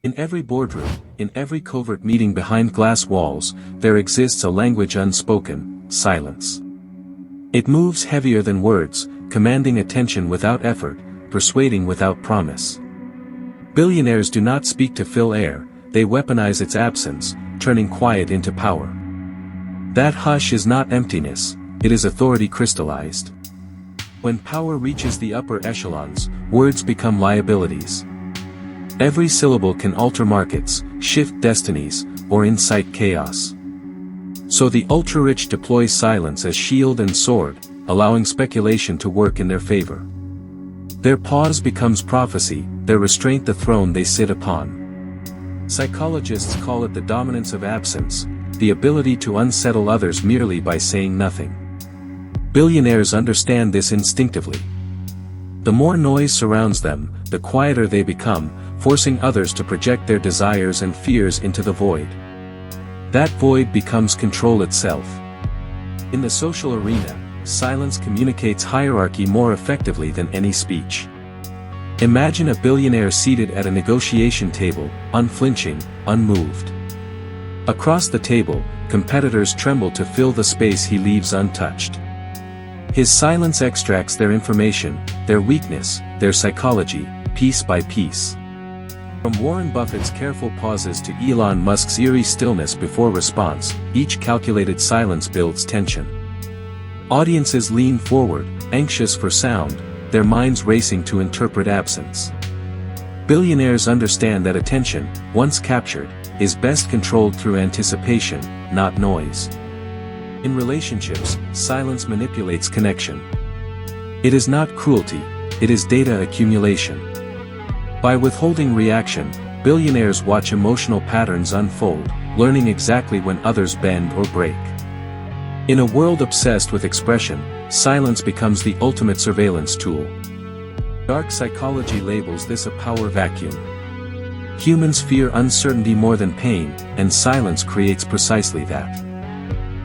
In every boardroom, in every covert meeting behind glass walls, there exists a language unspoken: silence. It moves heavier than words, commanding attention without effort, persuading without promise. Billionaires do not speak to fill air, they weaponize its absence, turning quiet into power. That hush is not emptiness, it is authority crystallized. When power reaches the upper echelons, words become liabilities. Every syllable can alter markets, shift destinies, or incite chaos. So the ultra-rich deploy silence as shield and sword, allowing speculation to work in their favor. Their pause becomes prophecy, their restraint the throne they sit upon. Psychologists call it the dominance of absence, the ability to unsettle others merely by saying nothing. Billionaires understand this instinctively. The more noise surrounds them, the quieter they become, forcing others to project their desires and fears into the void. That void becomes control itself. In the social arena, silence communicates hierarchy more effectively than any speech. Imagine a billionaire seated at a negotiation table, unflinching, unmoved. Across the table, competitors tremble to fill the space he leaves untouched. His silence extracts their information, their weakness, their psychology, piece by piece. From Warren Buffett's careful pauses to Elon Musk's eerie stillness before response, each calculated silence builds tension. Audiences lean forward, anxious for sound, their minds racing to interpret absence. Billionaires understand that attention, once captured, is best controlled through anticipation, not noise. In relationships, silence manipulates connection. It is not cruelty, it is data accumulation. By withholding reaction, billionaires watch emotional patterns unfold, learning exactly when others bend or break. In a world obsessed with expression, silence becomes the ultimate surveillance tool. Dark psychology labels this a power vacuum. Humans fear uncertainty more than pain, and silence creates precisely that.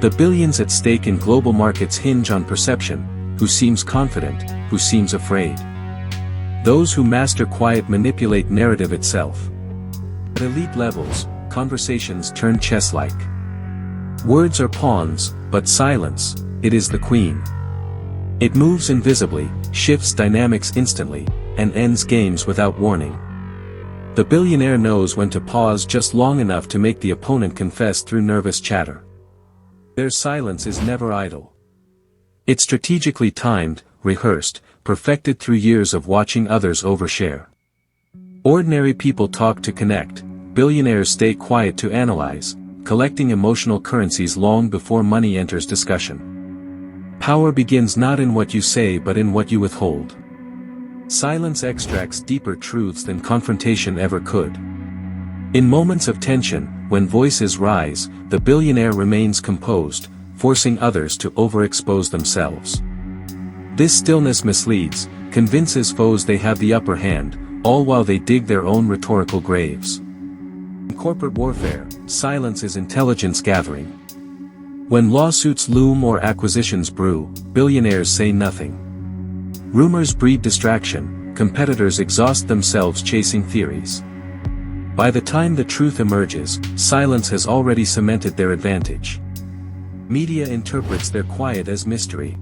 The billions at stake in global markets hinge on perception: who seems confident, who seems afraid. Those who master quiet manipulate narrative itself. At elite levels, conversations turn chess-like. Words are pawns, but silence, it is the queen. It moves invisibly, shifts dynamics instantly, and ends games without warning. The billionaire knows when to pause just long enough to make the opponent confess through nervous chatter. Their silence is never idle. It's strategically timed, rehearsed, perfected through years of watching others overshare. Ordinary people talk to connect, billionaires stay quiet to analyze, collecting emotional currencies long before money enters discussion. Power begins not in what you say but in what you withhold. Silence extracts deeper truths than confrontation ever could. In moments of tension, when voices rise, the billionaire remains composed, forcing others to overexpose themselves. This stillness misleads, convinces foes they have the upper hand, all while they dig their own rhetorical graves. In corporate warfare, silence is intelligence gathering. When lawsuits loom or acquisitions brew, billionaires say nothing. Rumors breed distraction, competitors exhaust themselves chasing theories. By the time the truth emerges, silence has already cemented their advantage. Media interprets their quiet as mystery.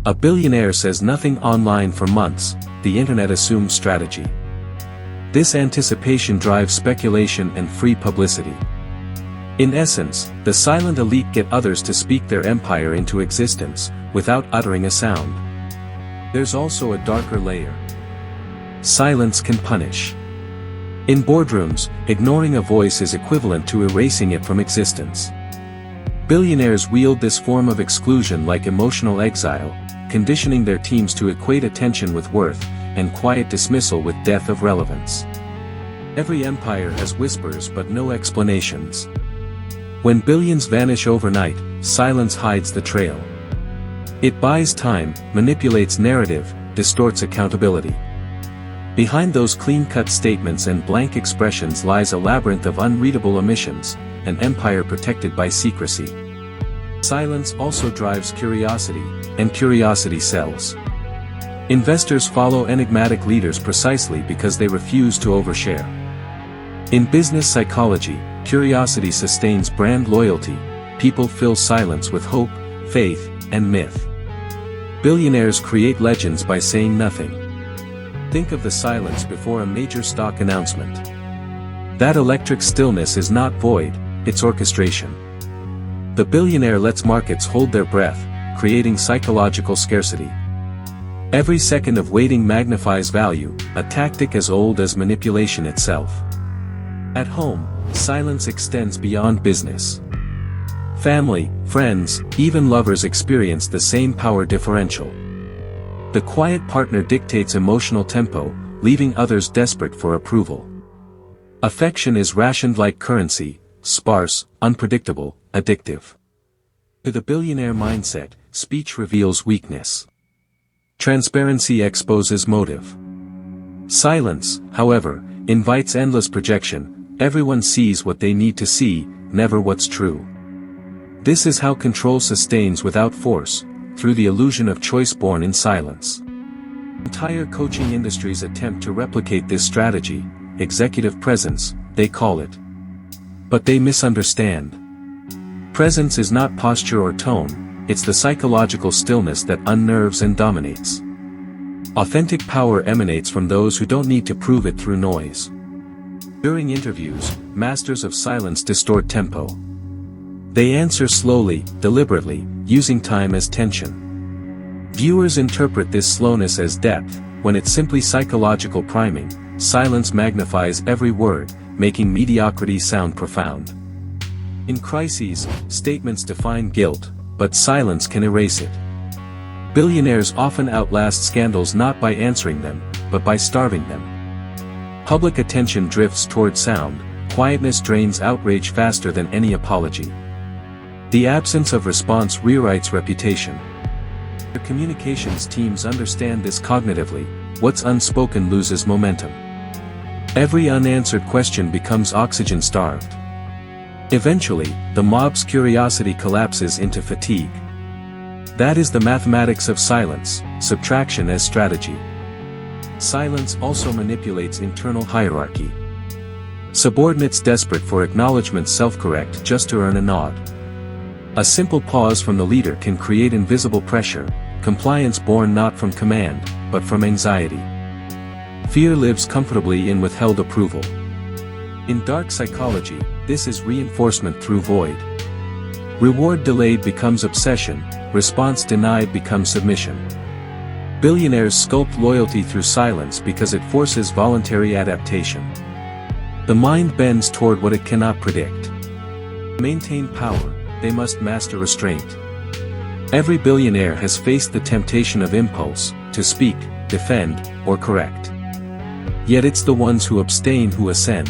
A billionaire says nothing online for months, the internet assumes strategy. This anticipation drives speculation and free publicity. In essence, the silent elite get others to speak their empire into existence, without uttering a sound. There's also a darker layer. Silence can punish. In boardrooms, ignoring a voice is equivalent to erasing it from existence. Billionaires wield this form of exclusion like emotional exile, conditioning their teams to equate attention with worth, and quiet dismissal with death of relevance. Every empire has whispers but no explanations. When billions vanish overnight, silence hides the trail. It buys time, manipulates narrative, distorts accountability. Behind those clean-cut statements and blank expressions lies a labyrinth of unreadable omissions, an empire protected by secrecy. Silence also drives curiosity, and curiosity sells. Investors follow enigmatic leaders precisely because they refuse to overshare. In business psychology, curiosity sustains brand loyalty. People fill silence with hope, faith, and myth. Billionaires create legends by saying nothing. Think of the silence before a major stock announcement. That electric stillness is not void, it's orchestration. The billionaire lets markets hold their breath, creating psychological scarcity. Every second of waiting magnifies value, a tactic as old as manipulation itself. At home, silence extends beyond business. Family, friends, even lovers experience the same power differential. The quiet partner dictates emotional tempo, leaving others desperate for approval. Affection is rationed like currency, sparse, unpredictable, addictive. To the billionaire mindset, speech reveals weakness. Transparency exposes motive. Silence, however, invites endless projection. Everyone sees what they need to see, never what's true. This is how control sustains without force, through the illusion of choice born in silence. Entire coaching industries attempt to replicate this strategy, executive presence, they call it. But they misunderstand. Presence is not posture or tone, it's the psychological stillness that unnerves and dominates. Authentic power emanates from those who don't need to prove it through noise. During interviews, masters of silence distort tempo. They answer slowly, deliberately, using time as tension. Viewers interpret this slowness as depth, when it's simply psychological priming. Silence magnifies every word, making mediocrity sound profound. In crises, statements define guilt, but silence can erase it. Billionaires often outlast scandals not by answering them, but by starving them. Public attention drifts toward sound, quietness drains outrage faster than any apology. The absence of response rewrites reputation. The communications teams understand this cognitively. What's unspoken loses momentum. Every unanswered question becomes oxygen-starved. Eventually, the mob's curiosity collapses into fatigue. That is the mathematics of silence, subtraction as strategy. Silence also manipulates internal hierarchy. Subordinates desperate for acknowledgement self-correct just to earn a nod. A simple pause from the leader can create invisible pressure, compliance born not from command, but from anxiety. Fear lives comfortably in withheld approval. In dark psychology, this is reinforcement through void. Reward delayed becomes obsession, response denied becomes submission. Billionaires sculpt loyalty through silence because it forces voluntary adaptation. The mind bends toward what it cannot predict. To maintain power, they must master restraint. Every billionaire has faced the temptation of impulse, to speak, defend, or correct. Yet it's the ones who abstain who ascend.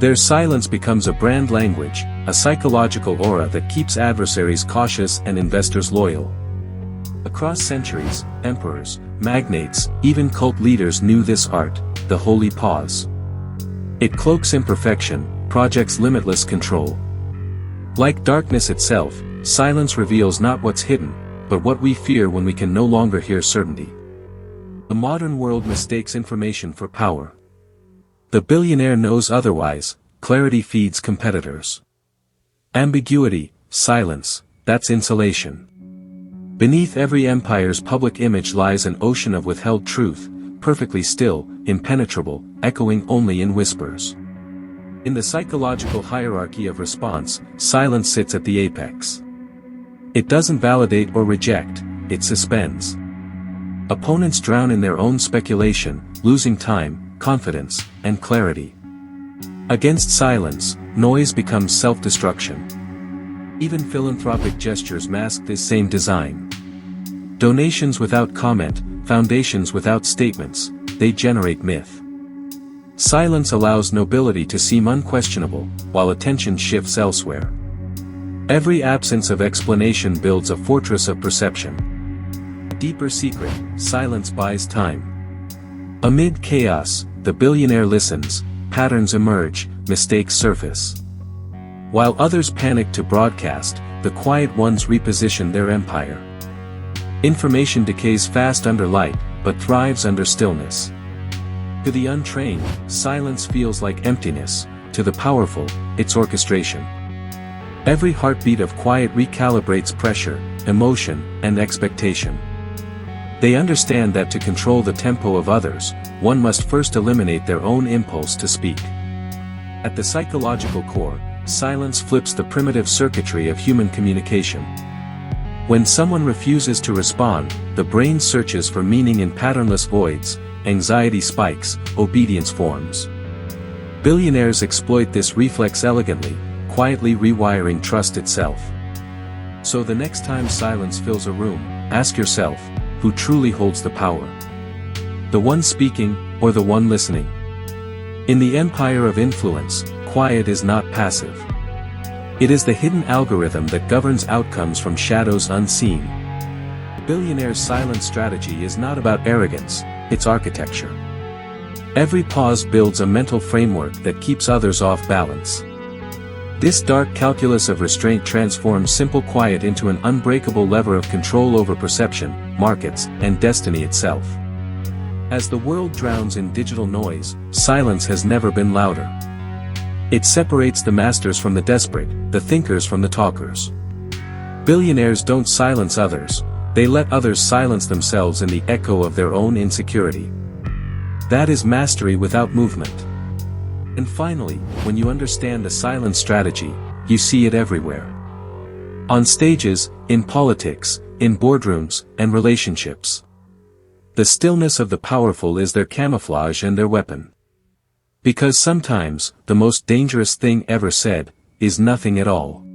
Their silence becomes a brand language, a psychological aura that keeps adversaries cautious and investors loyal. Across centuries, emperors, magnates, even cult leaders knew this art, the holy pause. It cloaks imperfection, projects limitless control. Like darkness itself, silence reveals not what's hidden, but what we fear when we can no longer hear certainty. The modern world mistakes information for power. The billionaire knows otherwise, clarity feeds competitors. Ambiguity, silence, that's insulation. Beneath every empire's public image lies an ocean of withheld truth, perfectly still, impenetrable, echoing only in whispers. In the psychological hierarchy of response, silence sits at the apex. It doesn't validate or reject, it suspends. Opponents drown in their own speculation, losing time, confidence, and clarity. Against silence, noise becomes self-destruction. Even philanthropic gestures mask this same design. Donations without comment, foundations without statements, they generate myth. Silence allows nobility to seem unquestionable, while attention shifts elsewhere. Every absence of explanation builds a fortress of perception. A deeper secret, silence buys time. Amid chaos, the billionaire listens, patterns emerge, mistakes surface. While others panic to broadcast, the quiet ones reposition their empire. Information decays fast under light, but thrives under stillness. To the untrained, silence feels like emptiness. To the powerful, it's orchestration. Every heartbeat of quiet recalibrates pressure, emotion, and expectation. They understand that to control the tempo of others, one must first eliminate their own impulse to speak. At the psychological core, silence flips the primitive circuitry of human communication. When someone refuses to respond, the brain searches for meaning in patternless voids, anxiety spikes, obedience forms. Billionaires exploit this reflex elegantly, quietly rewiring trust itself. So the next time silence fills a room, ask yourself, who truly holds the power? The one speaking, or the one listening? In the empire of influence, quiet is not passive. It is the hidden algorithm that governs outcomes from shadows unseen. Billionaires' silent strategy is not about arrogance, it's architecture. Every pause builds a mental framework that keeps others off balance. This dark calculus of restraint transforms simple quiet into an unbreakable lever of control over perception, markets, and destiny itself. As the world drowns in digital noise, silence has never been louder. It separates the masters from the desperate, the thinkers from the talkers. Billionaires don't silence others, they let others silence themselves in the echo of their own insecurity. That is mastery without movement. And finally, when you understand the silent strategy, you see it everywhere. On stages, in politics, in boardrooms, and relationships. The stillness of the powerful is their camouflage and their weapon. Because sometimes, the most dangerous thing ever said, is nothing at all.